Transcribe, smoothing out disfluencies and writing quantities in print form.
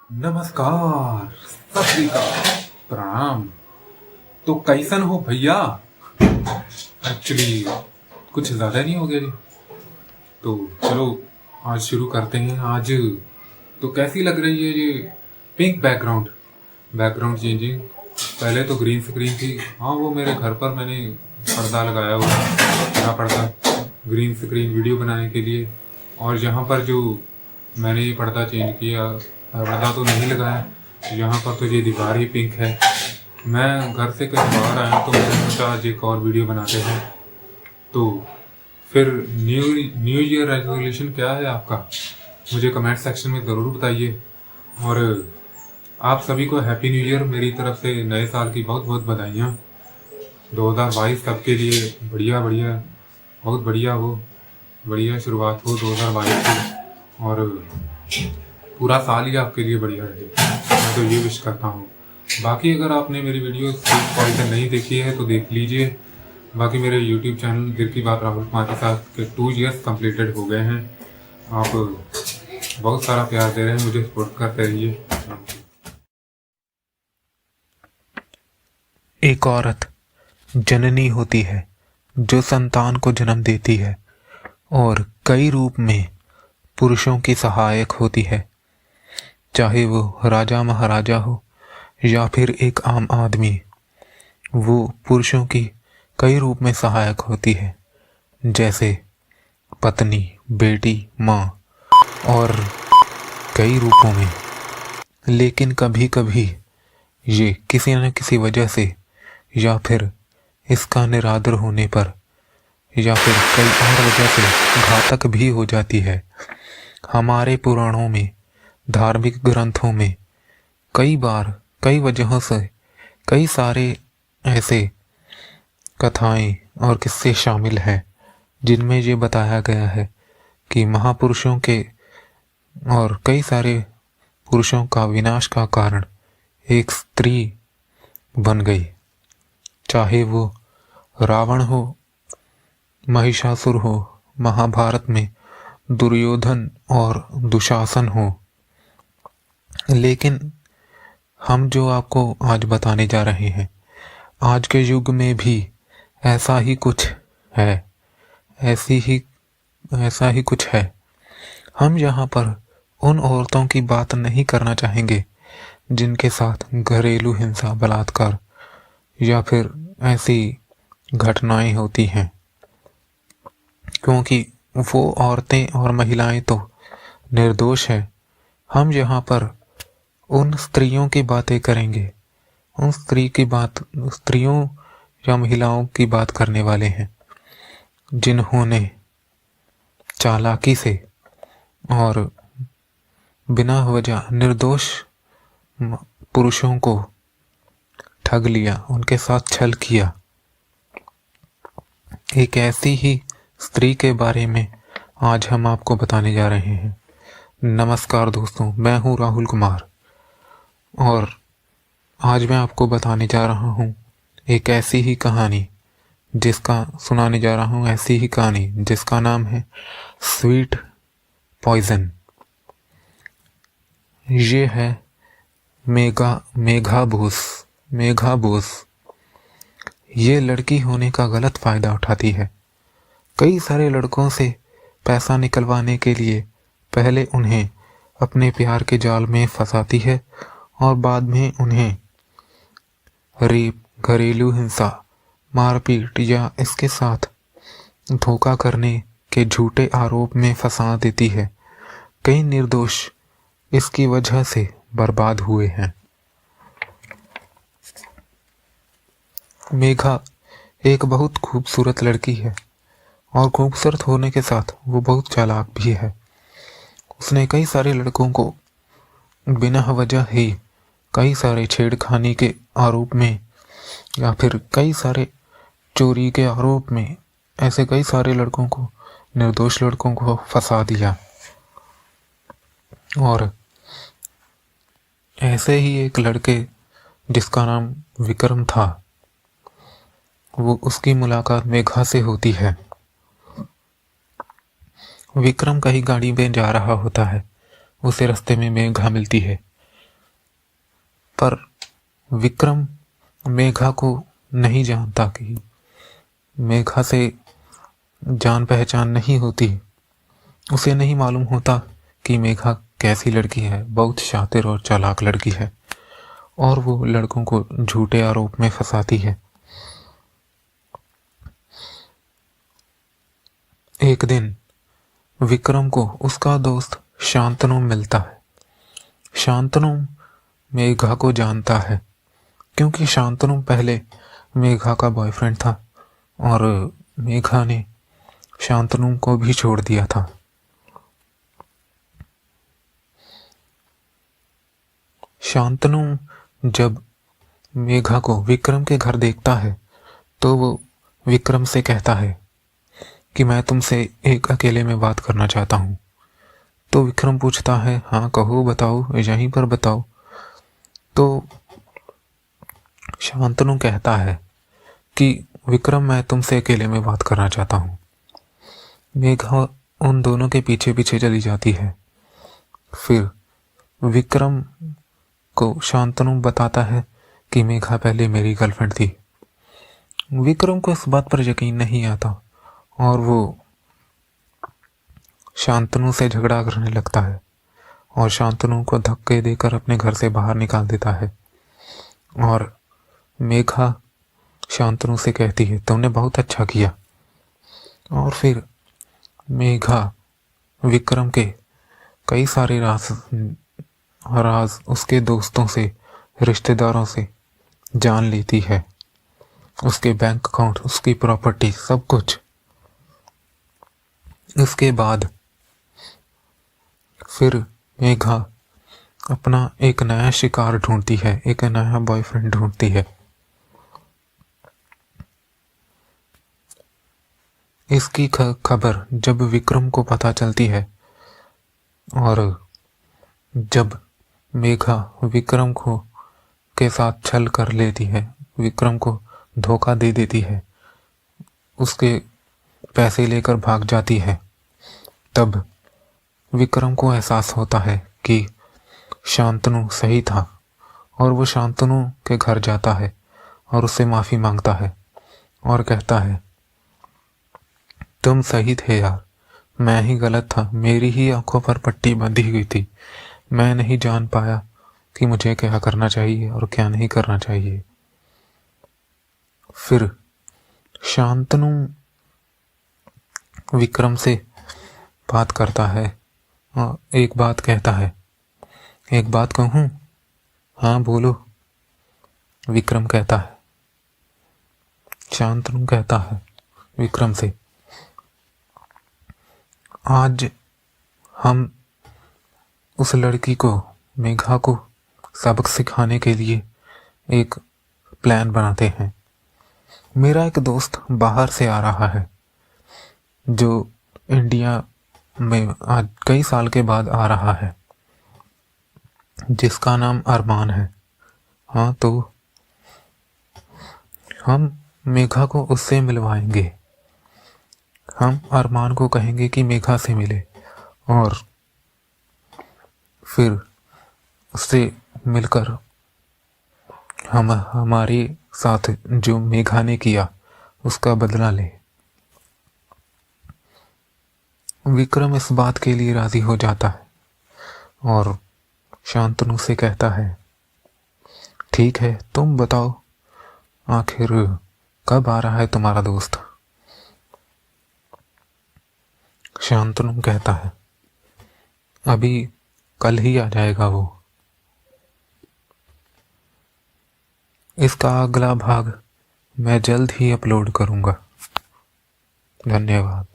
नमस्कार, सत श्री अकाल, प्रणाम। तो कैसन हो भैया? एक्चुअली कुछ ज़्यादा नहीं हो गया जी। तो चलो आज शुरू करते हैं। आज तो कैसी लग रही है ये पिंक बैकग्राउंड चेंजिंग। पहले तो ग्रीन स्क्रीन थी। हाँ, वो मेरे घर पर मैंने पर्दा लगाया हुआ है, बड़ा पर्दा, ग्रीन स्क्रीन वीडियो बनाने के लिए। और यहाँ पर जो मैंने ये पर्दा चेंज किया, पर्दा तो नहीं लगाया, यहाँ पर तो ये दीवार ही पिंक है। मैं घर से कहीं बाहर आया तो मैंने सोचा आज एक और वीडियो बनाते हैं। तो फिर न्यू ईयर रेजोल्यूशन क्या है आपका? मुझे कमेंट सेक्शन में ज़रूर बताइए। और आप सभी को हैप्पी न्यू ईयर मेरी तरफ से। नए साल की बहुत बहुत बधाइयाँ। 2022 सबके लिए बढ़िया बढ़िया, बहुत बढ़िया हो, बढ़िया शुरुआत हो 2022 की। और पूरा साल ही आपके लिए बढ़िया रहे, मैं तो ये विश करता हूँ। बाकी अगर आपने मेरी वीडियो पॉइंट नहीं देखी है तो देख लीजिए। बाकी मेरे यूट्यूब चैनल दिल की बात राहुल कुमार के साथ के 2 ईयर्स कंप्लीटेड हो गए हैं। आप बहुत सारा प्यार दे रहे हैं, मुझे सपोर्ट करते रहिए। एक औरत जननी होती है जो संतान को जन्म देती है और कई रूप में पुरुषों की सहायक होती है, चाहे वो राजा महाराजा हो या फिर एक आम आदमी। वो पुरुषों की कई रूप में सहायक होती है, जैसे पत्नी, बेटी, माँ और कई रूपों में। लेकिन कभी कभी ये किसी न किसी वजह से या फिर इसका निरादर होने पर या फिर कई और वजह से घातक भी हो जाती है। हमारे पुराणों में, धार्मिक ग्रंथों में कई बार कई वजहों से कई सारे ऐसे कथाएं और किस्से शामिल हैं जिनमें ये बताया गया है कि महापुरुषों के और कई सारे पुरुषों का विनाश का कारण एक स्त्री बन गई। चाहे वो रावण हो, महिषासुर हो, महाभारत में दुर्योधन और दुशासन हो। लेकिन हम जो आपको आज बताने जा रहे हैं, आज के युग में भी ऐसा ही कुछ है, ऐसा ही कुछ है। हम यहाँ पर उन औरतों की बात नहीं करना चाहेंगे जिनके साथ घरेलू हिंसा, बलात्कार या फिर ऐसी घटनाएं होती हैं, क्योंकि वो औरतें और महिलाएं तो निर्दोष है। हम यहाँ पर उन स्त्रियों की बातें करेंगे, उन स्त्रियों या महिलाओं की बात करने वाले हैं जिन्होंने चालाकी से और बिना वजह निर्दोष पुरुषों को ठग लिया, उनके साथ छल किया। एक ऐसी ही स्त्री के बारे में आज हम आपको बताने जा रहे हैं। नमस्कार दोस्तों, मैं हूँ राहुल कुमार और आज मैं आपको बताने जा रहा हूँ एक ऐसी ही कहानी जिसका नाम है स्वीट पॉइजन। ये है मेघा बोस। ये लड़की होने का गलत फायदा उठाती है। कई सारे लड़कों से पैसा निकलवाने के लिए पहले उन्हें अपने प्यार के जाल में फंसाती है और बाद में उन्हें रेप, घरेलू हिंसा, मारपीट या इसके साथ धोखा करने के झूठे आरोप में फंसा देती है। कई निर्दोष इसकी वजह से बर्बाद हुए हैं। मेघा एक बहुत खूबसूरत लड़की है और खूबसूरत होने के साथ वो बहुत चालाक भी है। उसने कई सारे लड़कों को बिना वजह ही कई सारे छेड़खानी के आरोप में या फिर कई सारे चोरी के आरोप में ऐसे कई सारे लड़कों को, निर्दोष लड़कों को फंसा दिया। और ऐसे ही एक लड़के जिसका नाम विक्रम था, वो उसकी मुलाकात मेघा से होती है। विक्रम कहीं गाड़ी में जा रहा होता है, उसे रास्ते में मेघा मिलती है पर विक्रम मेघा को नहीं जानता कि मेघा से जान पहचान नहीं होती। उसे नहीं मालूम होता कि मेघा कैसी लड़की है, बहुत शातिर और चालाक लड़की है और वो लड़कों को झूठे आरोप में फंसाती है। एक दिन विक्रम को उसका दोस्त शांतनु मिलता है। शांतनु मेघा को जानता है क्योंकि शांतनु पहले मेघा का बॉयफ्रेंड था और मेघा ने शांतनु को भी छोड़ दिया था। शांतनु जब मेघा को विक्रम के घर देखता है तो वो विक्रम से कहता है कि मैं तुमसे एक अकेले में बात करना चाहता हूँ। तो विक्रम पूछता है, हाँ कहो, बताओ, यहीं पर बताओ। तो शांतनु कहता है कि विक्रम मैं तुमसे अकेले में बात करना चाहता हूँ। मेघा उन दोनों के पीछे पीछे चली जाती है। फिर विक्रम को शांतनु बताता है कि मेघा पहले मेरी गर्लफ्रेंड थी। विक्रम को इस बात पर यकीन नहीं आता और वो शांतनु से झगड़ा करने लगता है और शांतनु को धक्के देकर अपने घर से बाहर निकाल देता है। और मेघा शांतनु से कहती है, तुमने बहुत अच्छा किया। और फिर मेघा विक्रम के कई सारे राज उसके दोस्तों से, रिश्तेदारों से जान लेती है। उसके बैंक अकाउंट, उसकी प्रॉपर्टी, सब कुछ। इसके बाद फिर मेघा अपना एक नया शिकार ढूंढती है, एक नया बॉयफ्रेंड ढूंढती है। इसकी खबर जब विक्रम को पता चलती है और जब मेघा विक्रम को के साथ छल कर लेती है, विक्रम को धोखा दे देती है, उसके पैसे लेकर भाग जाती है, तब विक्रम को एहसास होता है कि शांतनु सही था और वो शांतनु के घर जाता है और उससे माफ़ी मांगता है और कहता है, तुम सही थे यार, मैं ही गलत था, मेरी ही आंखों पर पट्टी बंधी हुई थी, मैं नहीं जान पाया कि मुझे क्या करना चाहिए और क्या नहीं करना चाहिए। फिर शांतनु विक्रम से बात करता है और एक बात कहता है, एक बात कहूँ? हाँ बोलो, विक्रम कहता है। शांतनु कहता है विक्रम से, आज हम उस लड़की को, मेघा को सबक सिखाने के लिए एक प्लान बनाते हैं। मेरा एक दोस्त बाहर से आ रहा है जो इंडिया में आज कई साल के बाद आ रहा है, जिसका नाम अरमान है। हाँ, तो हम मेघा को उससे मिलवाएंगे। हम अरमान को कहेंगे कि मेघा से मिले और फिर उससे मिलकर हम हमारे साथ जो मेघा ने किया उसका बदला ले। विक्रम इस बात के लिए राजी हो जाता है और शांतनु से कहता है, ठीक है, तुम बताओ आखिर कब आ रहा है तुम्हारा दोस्त? शांतनु कहता है, अभी कल ही आ जाएगा वो। इसका अगला भाग मैं जल्द ही अपलोड करूँगा। धन्यवाद।